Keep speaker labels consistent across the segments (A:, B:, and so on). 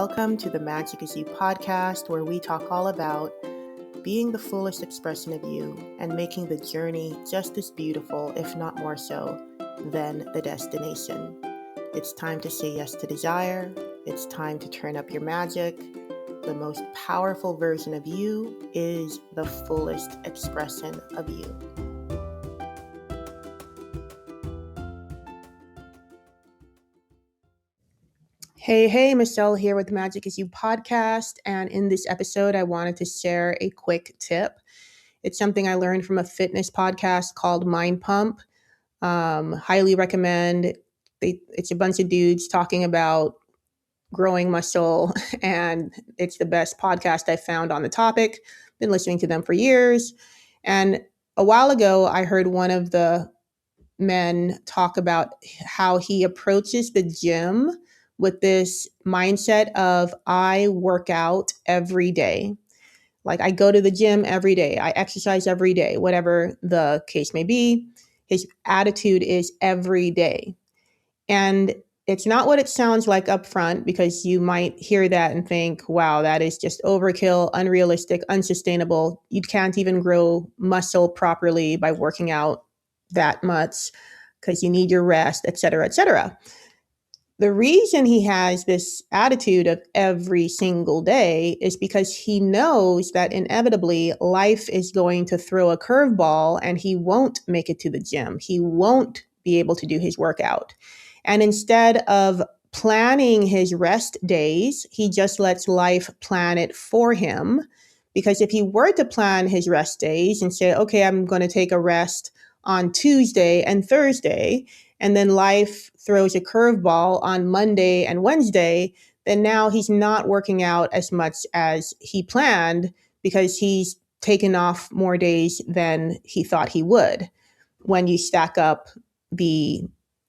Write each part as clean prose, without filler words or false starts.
A: welcome to the Magic is You podcast, where we talk all about being the fullest expression of you and making the journey just as beautiful, if not more so, than the destination. It's time to say yes to desire. It's time to turn up your magic. The most powerful version of you is the fullest expression of you. Hey, Michelle here with Magic is You podcast. And in this episode, I wanted to share a quick tip. It's something I learned from a fitness podcast called Mind Pump. Highly recommend. It's a bunch of dudes talking about growing muscle, and it's the best podcast I found on the topic. Been listening to them for years. And a while ago, I heard one of the men talk about how he approaches the gym with this mindset of I work out every day. Like I go to the gym every day, I exercise every day, whatever the case may be. His attitude is every day. And it's not what it sounds like up front, because you might hear that and think, wow, that is just overkill, unrealistic, unsustainable. You can't even grow muscle properly by working out that much because you need your rest, et cetera, et cetera. The reason he has this attitude of every single day is because he knows that inevitably life is going to throw a curveball and he won't make it to the gym. He won't be able to do his workout. And instead of planning his rest days, he just lets life plan it for him. Because if he were to plan his rest days and say, okay, I'm going to take a rest on Tuesday and Thursday, and then life throws a curveball on Monday and Wednesday, then now he's not working out as much as he planned because he's taken off more days than he thought he would. When you stack up the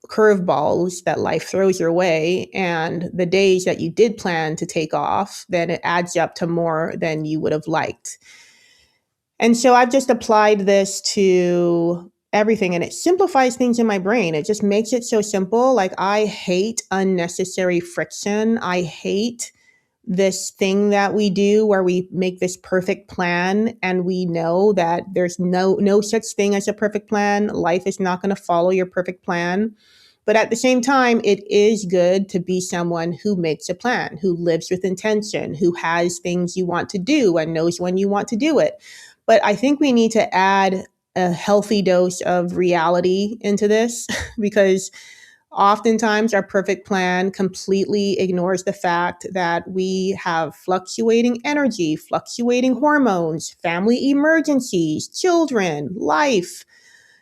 A: curveballs that life throws your way and the days that you did plan to take off, then it adds up to more than you would have liked. And so I've just applied this to everything, and it simplifies things in my brain. It just makes it so simple. Like, I hate unnecessary friction. I hate this thing that we do where we make this perfect plan and we know that there's no such thing as a perfect plan. Life is not going to follow your perfect plan. But at the same time, it is good to be someone who makes a plan, who lives with intention, who has things you want to do and knows when you want to do it. But I think we need to add a healthy dose of reality into this because oftentimes our perfect plan completely ignores the fact that we have fluctuating energy, fluctuating hormones, family emergencies, children, life,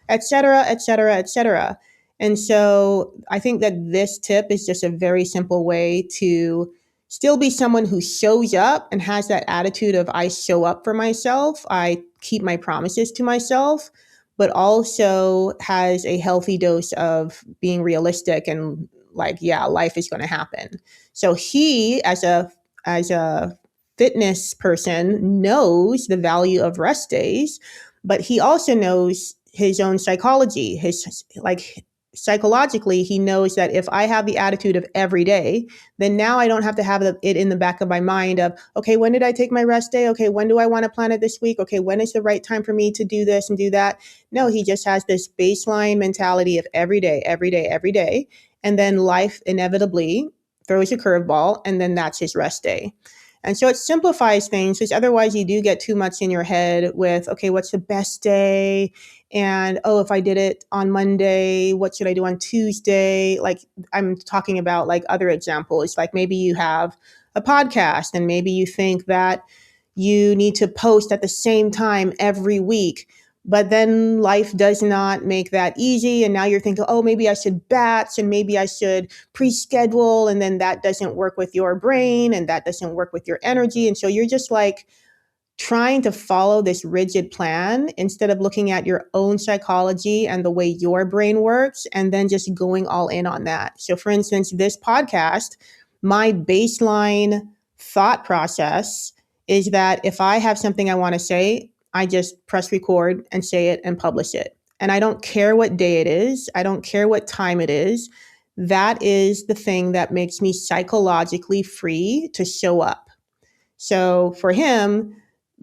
A: et cetera, et cetera, et cetera. And so I think that this tip is just a very simple way to still be someone who shows up and has that attitude of I show up for myself, I keep my promises to myself, but also has a healthy dose of being realistic and like, yeah, life is going to happen. So he, as a fitness person, knows the value of rest days, but he also knows his own psychology, psychologically, he knows that if I have the attitude of every day, then now I don't have to have it in the back of my mind of, okay, when did I take my rest day? Okay, when do I want to plan it this week? Okay, when is the right time for me to do this and do that? No, he just has this baseline mentality of every day, every day, every day. And then life inevitably throws a curveball, and then that's his rest day. And so it simplifies things, because otherwise you do get too much in your head with, okay, what's the best day? And, oh, if I did it on Monday, what should I do on Tuesday? Like, I'm talking about like other examples, like maybe you have a podcast and maybe you think that you need to post at the same time every week, but then life does not make that easy. And now you're thinking, oh, maybe I should batch and maybe I should pre-schedule. And then that doesn't work with your brain and that doesn't work with your energy. And so you're just like trying to follow this rigid plan instead of looking at your own psychology and the way your brain works and then just going all in on that. So for instance, this podcast, my baseline thought process is that if I have something I want to say, I just press record and say it and publish it. And I don't care what day it is. I don't care what time it is. that is the thing that makes me psychologically free to show up. So for him,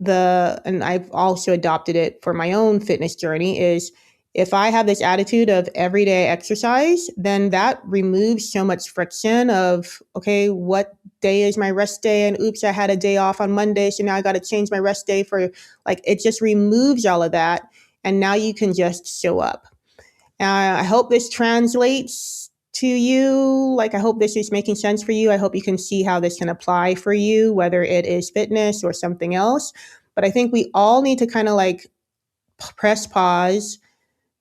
A: and I've also adopted it for my own fitness journey, is if I have this attitude of everyday exercise, then that removes so much friction of, okay, what day is my rest day? And oops, I had a day off on Monday. So now I got to change my rest day for, like, it just removes all of that. And now you can just show up. I hope this translates to you. Like, I hope this is making sense for you. I hope you can see how this can apply for you, whether it is fitness or something else. But I think we all need to kind of like press pause,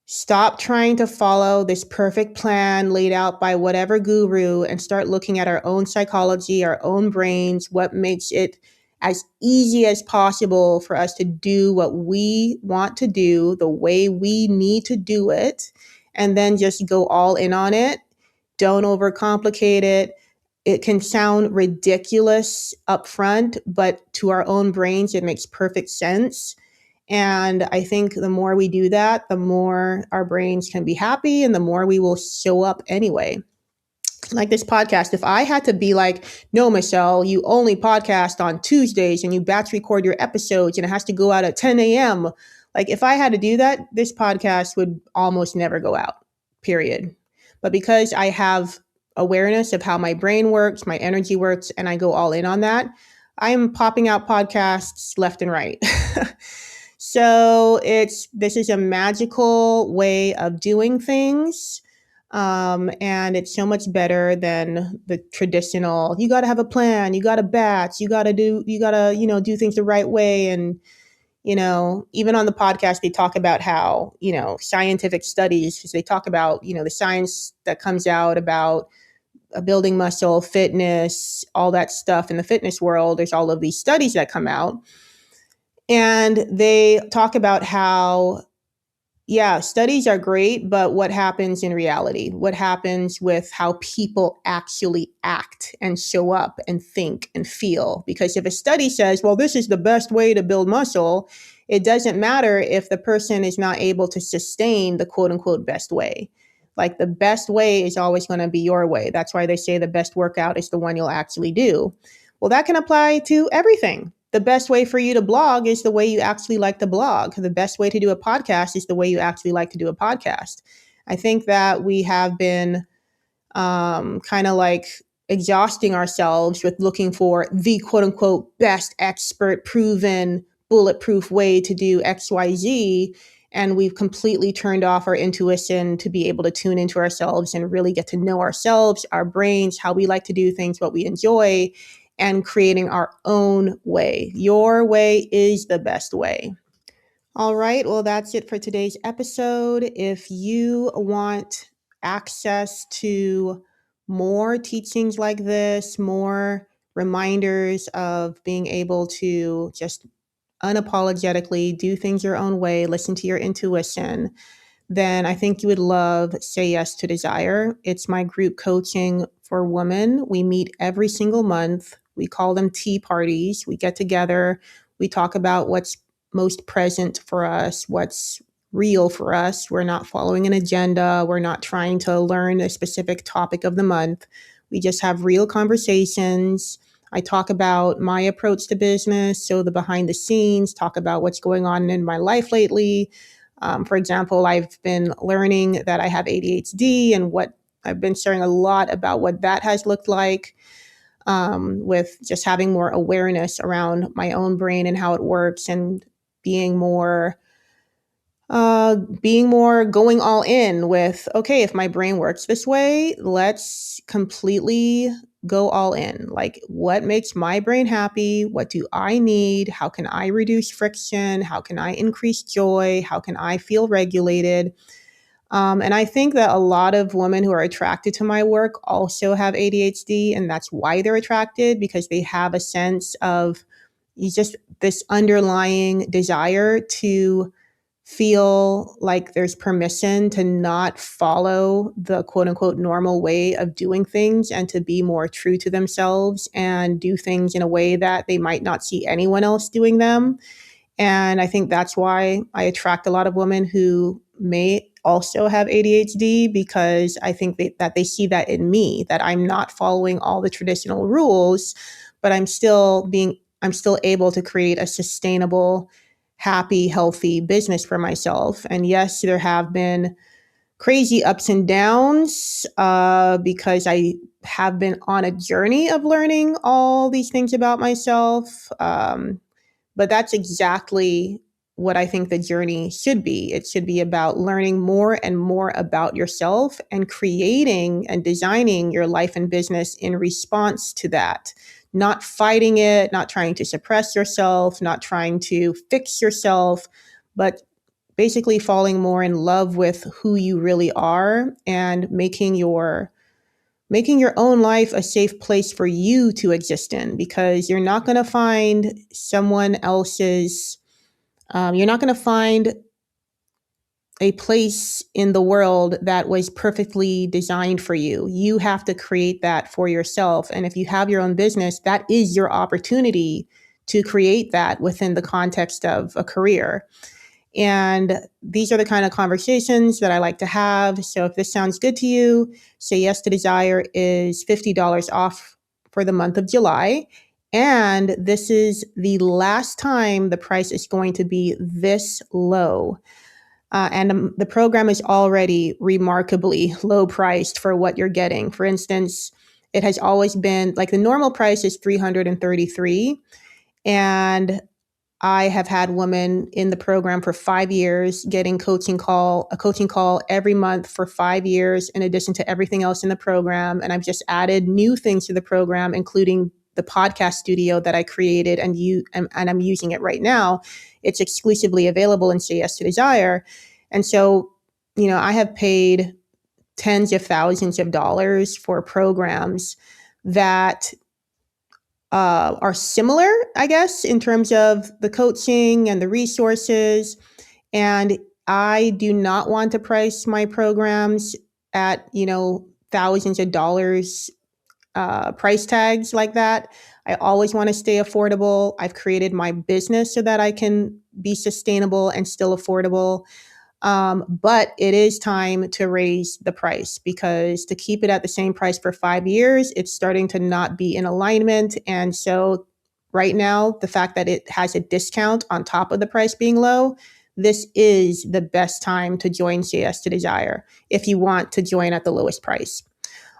A: stop trying to follow this perfect plan laid out by whatever guru, and start looking at our own psychology, our own brains, what makes it as easy as possible for us to do what we want to do the way we need to do it, and then just go all in on it. Don't overcomplicate it. It can sound ridiculous up front, but to our own brains, it makes perfect sense. And I think the more we do that, the more our brains can be happy and the more we will show up anyway. Like this podcast, if I had to be like, no, Michelle, you only podcast on Tuesdays and you batch record your episodes and it has to go out at 10 a.m. Like if I had to do that, this podcast would almost never go out, period. But because I have awareness of how my brain works, my energy works, and I go all in on that, I'm popping out podcasts left and right. So this is a magical way of doing things. And it's so much better than the traditional, you got to have a plan, you got to batch, you got to, do things the right way. And, even on the podcast, they talk about how, scientific studies, because they talk about, the science that comes out about building muscle, fitness, all that stuff in the fitness world. There's all of these studies that come out. And they talk about how, yeah, studies are great, but what happens in reality? What happens with how people actually act and show up and think and feel? Because if a study says, well, this is the best way to build muscle, it doesn't matter if the person is not able to sustain the quote unquote best way. Like the best way is always going to be your way. That's why they say the best workout is the one you'll actually do. Well, that can apply to everything. The best way for you to blog is the way you actually like to blog. The best way to do a podcast is the way you actually like to do a podcast. I think that we have been kind of like exhausting ourselves with looking for the quote unquote best expert proven bulletproof way to do XYZ. And we've completely turned off our intuition to be able to tune into ourselves and really get to know ourselves, our brains, how we like to do things, what we enjoy, and creating our own way. Your way is the best way. All right. Well, that's it for today's episode. If you want access to more teachings like this, more reminders of being able to just unapologetically do things your own way, listen to your intuition, then I think you would love Say Yes to Desire. It's my group coaching for women. We meet every single month. We call them tea parties. We get together. We talk about what's most present for us, what's real for us. We're not following an agenda. We're not trying to learn a specific topic of the month. We just have real conversations. I talk about my approach to business, so the behind the scenes, talk about what's going on in my life lately. For example, I've been learning that I have ADHD and what I've been sharing a lot about what that has looked like, with just having more awareness around my own brain and how it works, and being more going all in with, okay, if my brain works this way, let's completely go all in. Like, what makes my brain happy? What do I need? How can I reduce friction? How can I increase joy? How can I feel regulated? And I think that a lot of women who are attracted to my work also have ADHD, and that's why they're attracted, because they have a sense of just this underlying desire to feel like there's permission to not follow the quote unquote normal way of doing things and to be more true to themselves and do things in a way that they might not see anyone else doing them. And I think that's why I attract a lot of women who may also have ADHD, because I think that they see that in me, that I'm not following all the traditional rules, but I'm still able to create a sustainable, happy, healthy business for myself. And yes, there have been crazy ups and downs, because I have been on a journey of learning all these things about myself. But that's exactly what I think the journey should be. It should be about learning more and more about yourself and creating and designing your life and business in response to that. Not fighting it, not trying to suppress yourself, not trying to fix yourself, but basically falling more in love with who you really are and making your own life a safe place for you to exist in, because you're not going to find a place in the world that was perfectly designed for you. You have to create that for yourself. And if you have your own business, that is your opportunity to create that within the context of a career. And these are the kind of conversations that I like to have. So if this sounds good to you, Say Yes to Desire is $50 off for the month of July. And this is the last time the price is going to be this low. And the program is already remarkably low priced for what you're getting. For instance, it has always been like the normal price is $333, and I have had women in the program for 5 years getting a coaching call every month for 5 years, in addition to everything else in the program. And I've just added new things to the program, including the podcast studio that I created and I'm using it right now. It's exclusively available in Say Yes to Desire. And so, I have paid tens of thousands of dollars for programs that are similar, I guess, in terms of the coaching and the resources. And I do not want to price my programs at, thousands of dollars price tags like that. I always want to stay affordable. I've created my business so that I can be sustainable and still affordable. But it is time to raise the price, because to keep it at the same price for 5 years, it's starting to not be in alignment. And so right now, the fact that it has a discount on top of the price being low, this is the best time to join Say Yes to Desire if you want to join at the lowest price.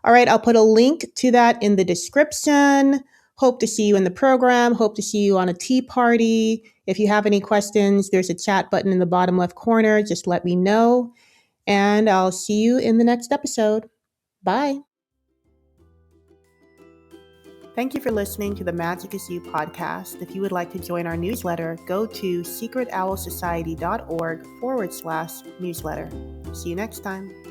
A: All right, I'll put a link to that in the description. Hope to see you in the program. Hope to see you on a tea party. If you have any questions, there's a chat button in the bottom left corner. Just let me know. And I'll see you in the next episode. Bye. Thank you for listening to the Magic Is You podcast. If you would like to join our newsletter, go to secretowlsociety.org/newsletter. See you next time.